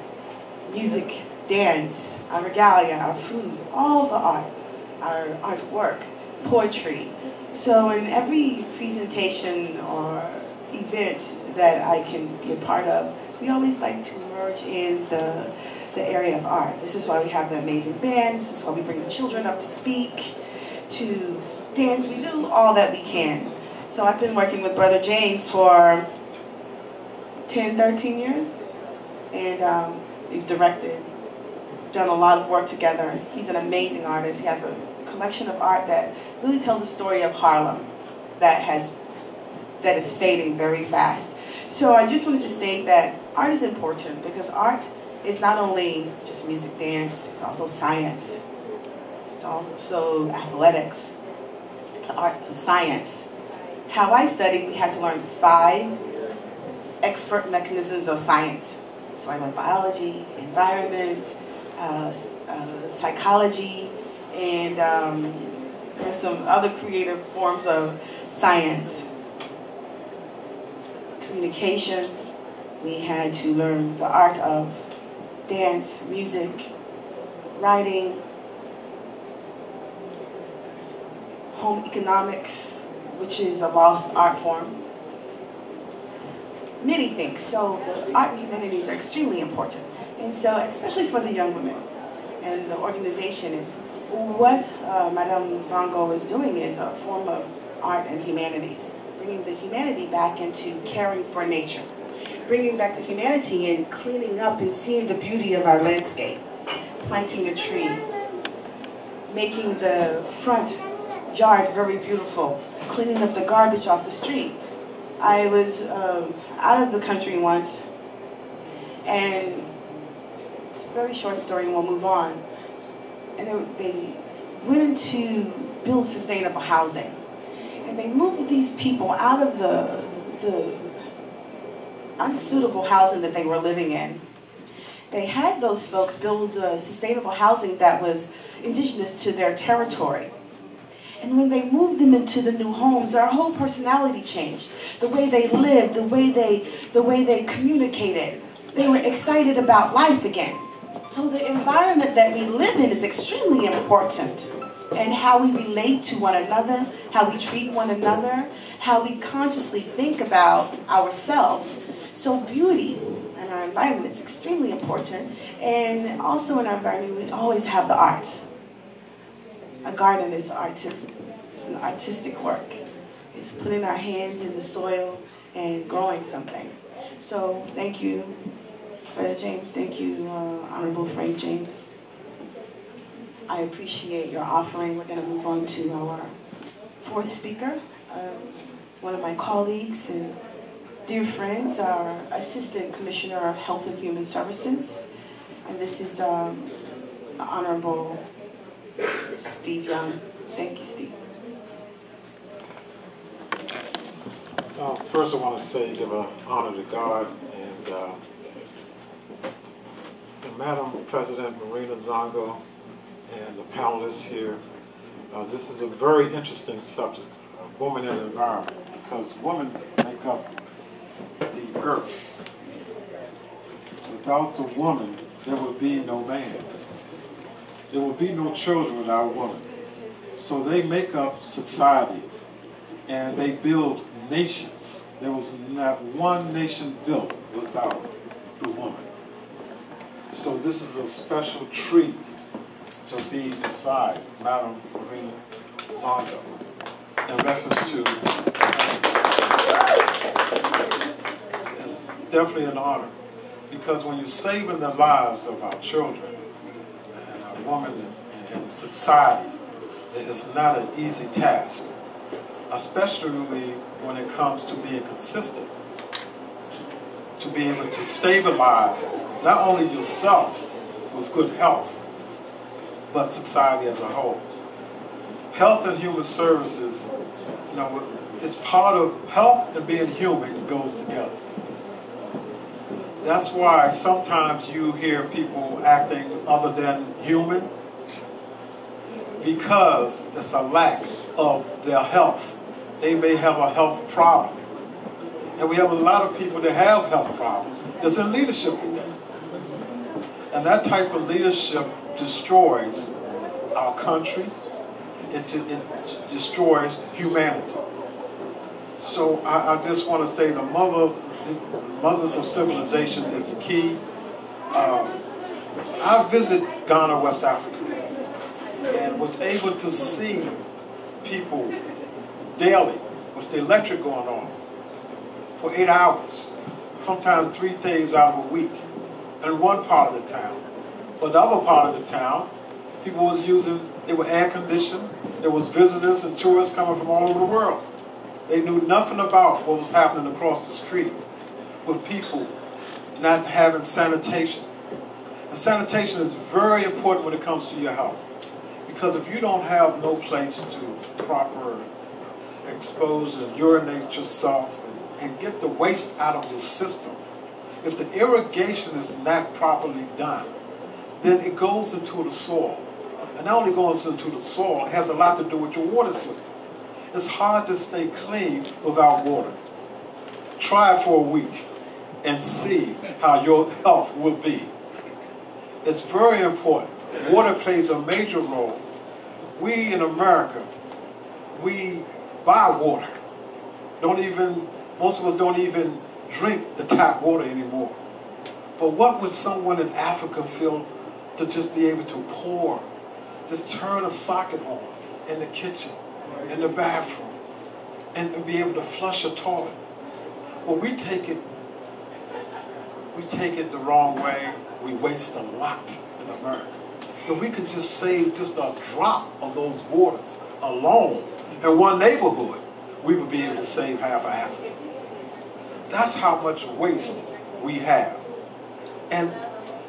Music, dance, our regalia, our food, all the arts, our artwork, poetry. So in every presentation or event that I can be a part of, we always like to merge in the area of art. This is why we have the amazing band. This is why we bring the children up to speak, to dance. We do all that we can. So I've been working with Brother James for 10, 13 years, and we've directed, done a lot of work together. He's an amazing artist. He has a collection of art that really tells a story of Harlem that is fading very fast. So I just wanted to state that art is important, because art is not only just music, dance, it's also science. It's also athletics, the art of science. How I studied, we had to learn 5 expert mechanisms of science. So I learned biology, environment, psychology, and there's some other creative forms of science. Communications, we had to learn the art of dance, music, writing, home economics, which is a lost art form. Many things. So the art and humanities are extremely important. And so, especially for the young women. And the organization is, what Madame Zongo is doing is a form of art and humanities. Bringing the humanity back into caring for nature. Bringing back the humanity in cleaning up and seeing the beauty of our landscape. Planting a tree. Making the front yard very beautiful. Cleaning up the garbage off the street. I was out of the country once, and it's a very short story and we'll move on. And they went into build sustainable housing. And they moved these people out of the unsuitable housing that they were living in. They had those folks build sustainable housing that was indigenous to their territory. And when they moved them into the new homes, their whole personality changed. The way they lived, the way they communicated. They were excited about life again. So the environment that we live in is extremely important. And how we relate to one another, how we treat one another, how we consciously think about ourselves. So beauty in our environment is extremely important. And also in our environment, we always have the arts. A garden is artistic. It's an artistic work. It's putting our hands in the soil and growing something. So thank you, Brother James. Thank you, Honorable Frank James. I appreciate your offering. We're going to move on to our 4th speaker, one of my colleagues and dear friends, our Assistant Commissioner of Health and Human Services, And this is the Honorable Steve Young. Thank you, Steve. First, I want to say, give an honor to God and Madam President Marina Zongo and the panelists here. This is a very interesting subject, women and environment, because women make up the earth. Without the woman, there would be no man. There would be no children without women. So they make up society, and they build nations. There was not one nation built without the woman. So this is a special treat to be beside Madam Marina Zongo in reference to, it's definitely an honor, because when you're saving the lives of our children and our women and society, it's not an easy task, especially when it comes to being consistent, to be able to stabilize not only yourself with good health, but society as a whole. Health and human services, you know, is part of health, and being human goes together. That's why sometimes you hear people acting other than human, because it's a lack of their health. They may have a health problem. And we have a lot of people that have health problems that's in leadership today. And that type of leadership destroys our country. It destroys humanity. So I just want to say the mothers of civilization is the key. I visited Ghana, West Africa, and was able to see people daily with the electric going on for 8 hours, sometimes 3 days out of a week, in one part of the town. But the other part of the town, people was using, they were air conditioned, there was visitors and tourists coming from all over the world. They knew nothing about what was happening across the street with people not having sanitation. And sanitation is very important when it comes to your health, because if you don't have no place to proper expose and urinate yourself and get the waste out of your system, if the irrigation is not properly done, then it goes into the soil. And not only goes into the soil, it has a lot to do with your water system. It's hard to stay clean without water. Try it for a week and see how your health will be. It's very important. Water plays a major role. We in America, we buy water. Most of us don't even drink the tap water anymore. But what would someone in Africa feel to just be able to pour, just turn a socket on in the kitchen, in the bathroom, and be able to flush a toilet? Well, we take it the wrong way. We waste a lot in America. If we could just save just a drop of those waters alone in one neighborhood, we would be able to save half of Africa. That's how much waste we have. And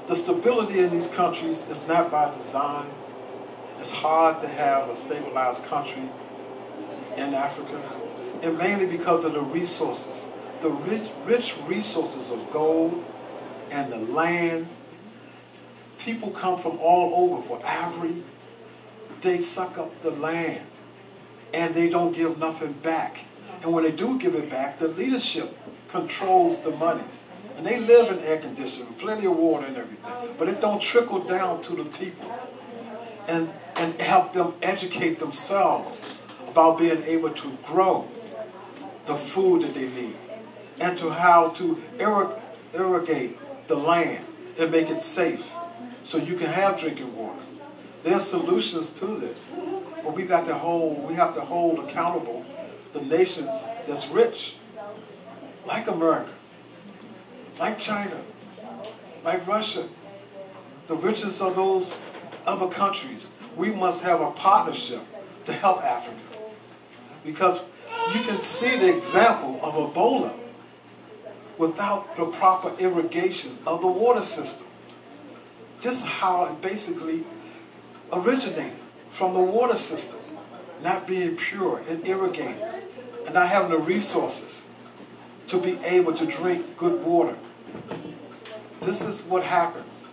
the stability in these countries is not by design. It's hard to have a stabilized country in Africa, and mainly because of the resources. The rich resources of gold and the land. People come from all over for Ivory. They suck up the land, and they don't give nothing back. And when they do give it back, the leadership controls the monies. And they live in air conditioning, plenty of water and everything. But it don't trickle down to the people and help them educate themselves about being able to grow the food that they need, and to how to irrigate the land and make it safe so you can have drinking water. There are solutions to this, but we have to hold accountable the nations that's rich, like America, like China, like Russia, the richest of those other countries. We must have a partnership to help Africa, because you can see the example of Ebola without the proper irrigation of the water system. This is how it basically originated, from the water system not being pure and irrigated and not having the resources to be able to drink good water. This is what happens.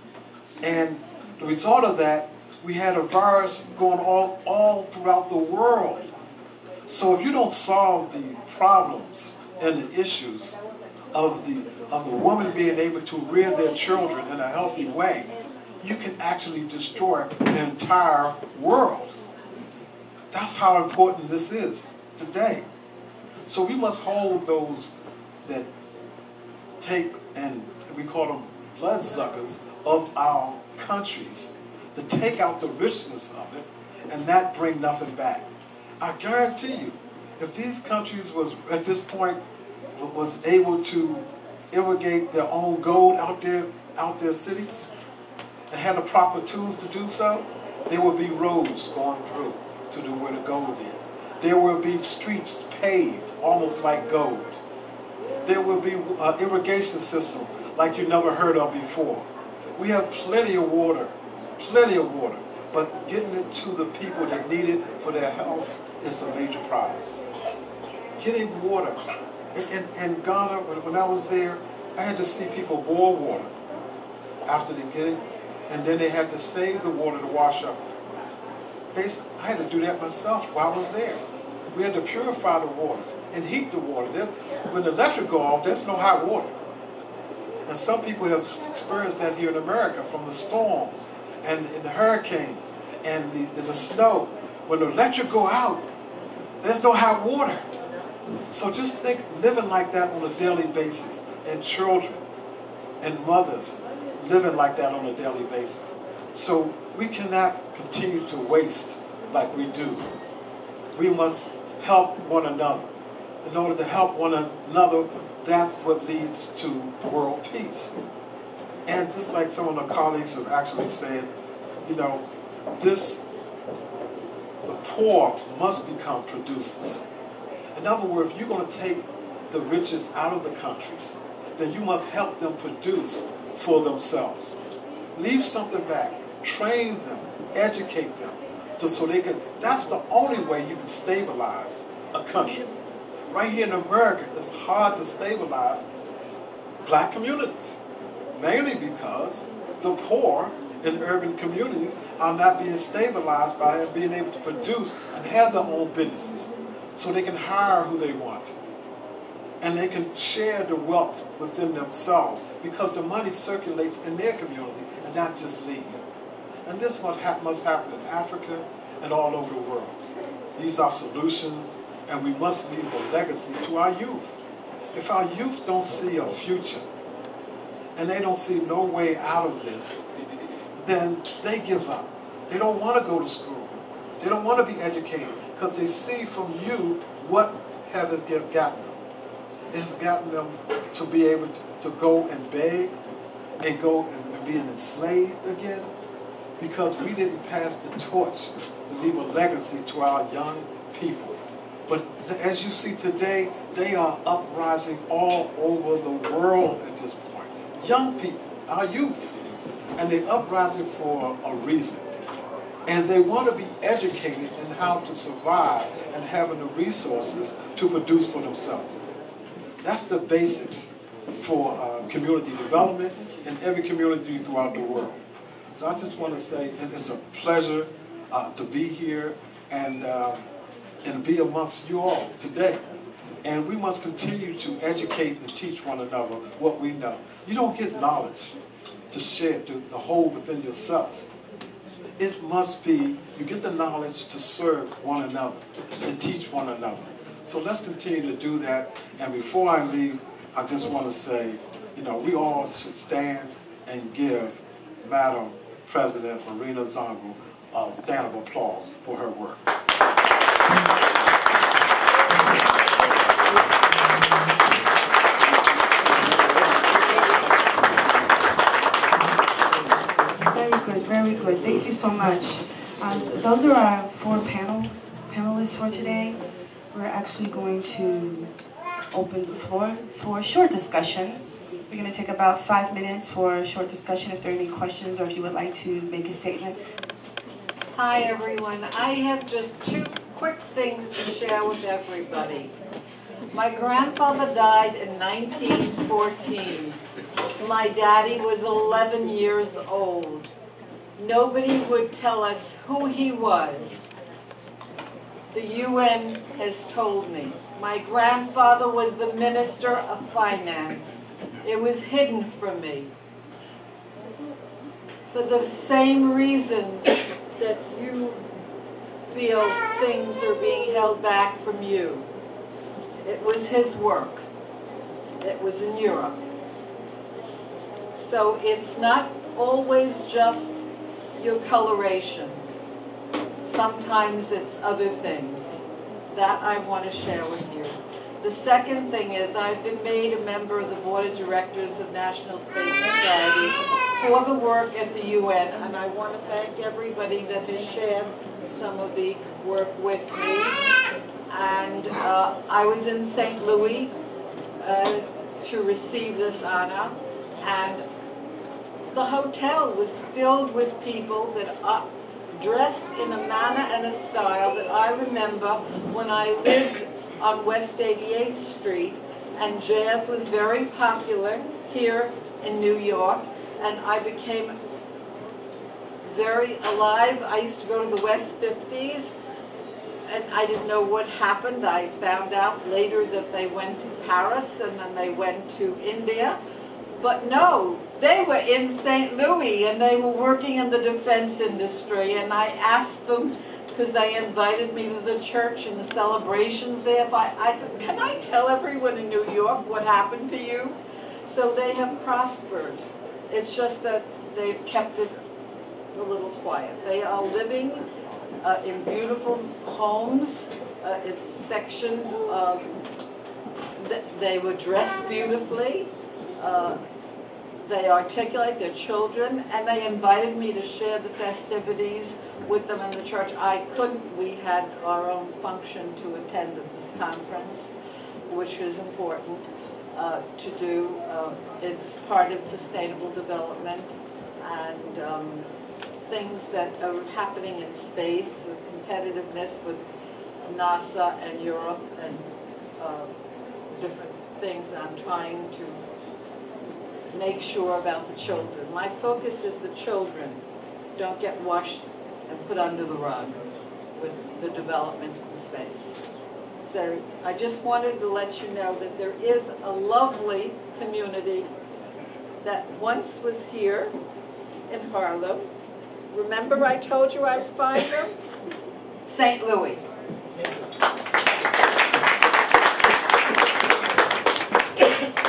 And the result of that, we had a virus going all throughout the world. So if you don't solve the problems and the issues of the woman being able to rear their children in a healthy way, you can actually destroy the entire world. That's how important this is today. So we must hold those that take, and we call them bloodsuckers of our countries, to take out the richness of it and not bring nothing back. I guarantee you, if these countries was at this point was able to irrigate their own gold out their cities and had the proper tools to do so, there would be roads going through to where the gold is. There will be streets paved almost like gold. There will be an irrigation system like you never heard of before. We have plenty of water, but getting it to the people that need it for their health is a major problem. Getting water. In Ghana, when I was there, I had to see people boil water after they get it, and then they had to save the water to wash up. I had to do that myself while I was there. We had to purify the water and heat the water. When the electric go off, there's no hot water. And some people have experienced that here in America from the storms and the hurricanes and the snow. When the electric go out, there's no hot water. So just think living like that on a daily basis, and children and mothers living like that on a daily basis. So we cannot continue to waste like we do. We must help one another. In order to help one another, that's what leads to world peace. And just like some of the colleagues have actually said, you know, the poor must become producers. In other words, if you're going to take the richest out of the countries, then you must help them produce for themselves. Leave something back. Train them. Educate them. So they can, that's the only way you can stabilize a country. Right here in America, it's hard to stabilize black communities. Mainly because the poor in urban communities are not being stabilized by being able to produce and have their own businesses. So they can hire who they want. And they can share the wealth within themselves because the money circulates in their community and not just leave. And this must happen in Africa and all over the world. These are solutions, and we must leave a legacy to our youth. If our youth don't see a future, and they don't see no way out of this, then they give up. They don't want to go to school. They don't want to be educated because they see from you what have it gotten them. It has gotten them to be able to go and beg and go and be enslaved again because we didn't pass the torch to leave a legacy to our young people. But as you see today, they are uprising all over the world at this point. Young people, our youth, and they're uprising for a reason. And they want to be educated in how to survive and having the resources to produce for themselves. That's the basics for community development in every community throughout the world. So I just want to say it's a pleasure to be here and be amongst you all today. And we must continue to educate and teach one another what we know. You don't get knowledge to share, to hold within yourself. It must be, you get the knowledge to serve one another and teach one another. So let's continue to do that. And before I leave, I just want to say, you know, we all should stand and give Madam President Marina Zongo a stand of applause for her work. Very good. Thank you so much. Those are our four panelists for today. We're actually going to open the floor for a short discussion We're going to take about 5 minutes for a short discussion if there are any questions or if you would like to make a statement. Hi everyone. I have just 2 quick things to share with everybody. My grandfather died in 1914. My daddy was 11 years old. Nobody would tell us who he was. The UN has told me. My grandfather was the Minister of Finance. It was hidden from me. For the same reasons that you feel things are being held back from you. It was his work. It was in Europe. So it's not always just your coloration. Sometimes it's other things. That I want to share with you. The second thing is I've been made a member of the Board of Directors of National Space Society for the work at the UN, and I want to thank everybody that has shared some of the work with me. And I was in St. Louis to receive this honor, and the hotel was filled with people that are dressed in a manner and a style that I remember when I lived on West 88th Street, and jazz was very popular here in New York, and I became very alive. I used to go to the West 50s, and I didn't know what happened. I found out later that they went to Paris, and then they went to India. But no, they were in St. Louis, and they were working in the defense industry, and I asked them, because they invited me to the church and the celebrations there. I said, can I tell everyone in New York what happened to you? So they have prospered. It's just that they've kept it a little quiet. They are living in beautiful homes. It's sectioned. They were dressed beautifully. They articulate their children, and they invited me to share the festivities with them in the church. I couldn't. We had our own function to attend at this conference, which was important to do. It's part of sustainable development and things that are happening in space, the competitiveness with NASA and Europe and different things that I'm trying to make sure about the children. My focus is the children don't get washed and put under the rug with the developments in space. So I just wanted to let you know that there is a lovely community that once was here in Harlem. Remember I told you I'd find them? St. Louis.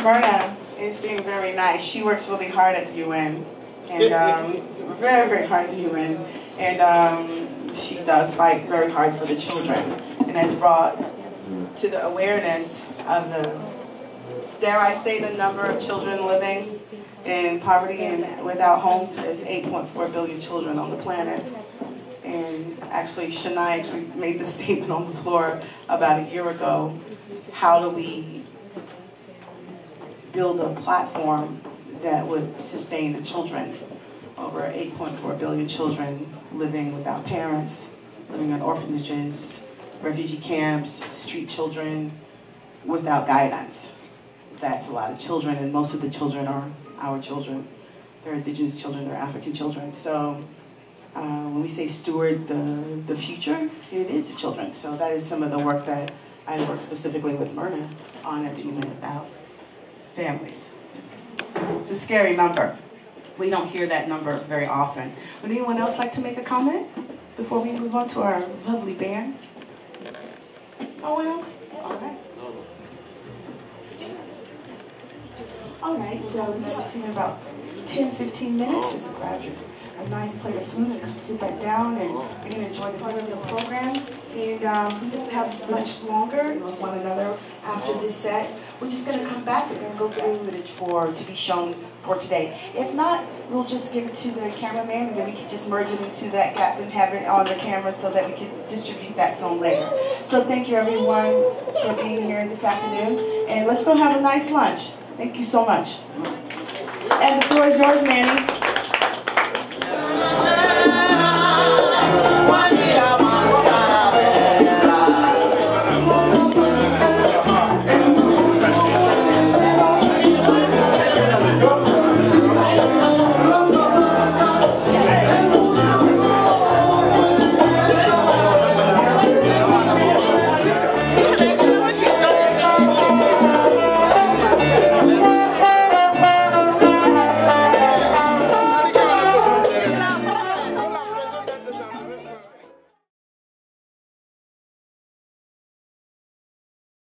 Myrna is being very nice. She works really hard at the UN, and very, very hard at the UN, and she does fight very hard for the children, and has brought to the awareness of the, dare I say, the number of children living in poverty and without homes. There's 8.4 billion children on the planet. And actually, Shania actually made the statement on the floor about a year ago. How do we build a platform that would sustain the children? Over 8.4 billion children living without parents, living in orphanages, refugee camps, street children, without guidance. That's a lot of children, and most of the children are our children. They're indigenous children, they're African children. So when we say steward the future, it is the children. So that is some of the work that I work specifically with Myrna on at the UN about families. It's a scary number. We don't hear that number very often. Would anyone else like to make a comment before we move on to our lovely band? No one else? All right. All right, so we have seen about 10-15 minutes. Just grab a nice plate of food and come sit back down, and we're going to enjoy the rest of the program. And we won't have much longer with one another after this set. We're just going to come back and then go through footage to be shown for today. If not, we'll just give it to the cameraman, and then we can just merge it into that gap and have it on the camera so that we can distribute that film later. So thank you everyone for being here this afternoon, and let's go have a nice lunch. Thank you so much. And the floor is yours, Manny.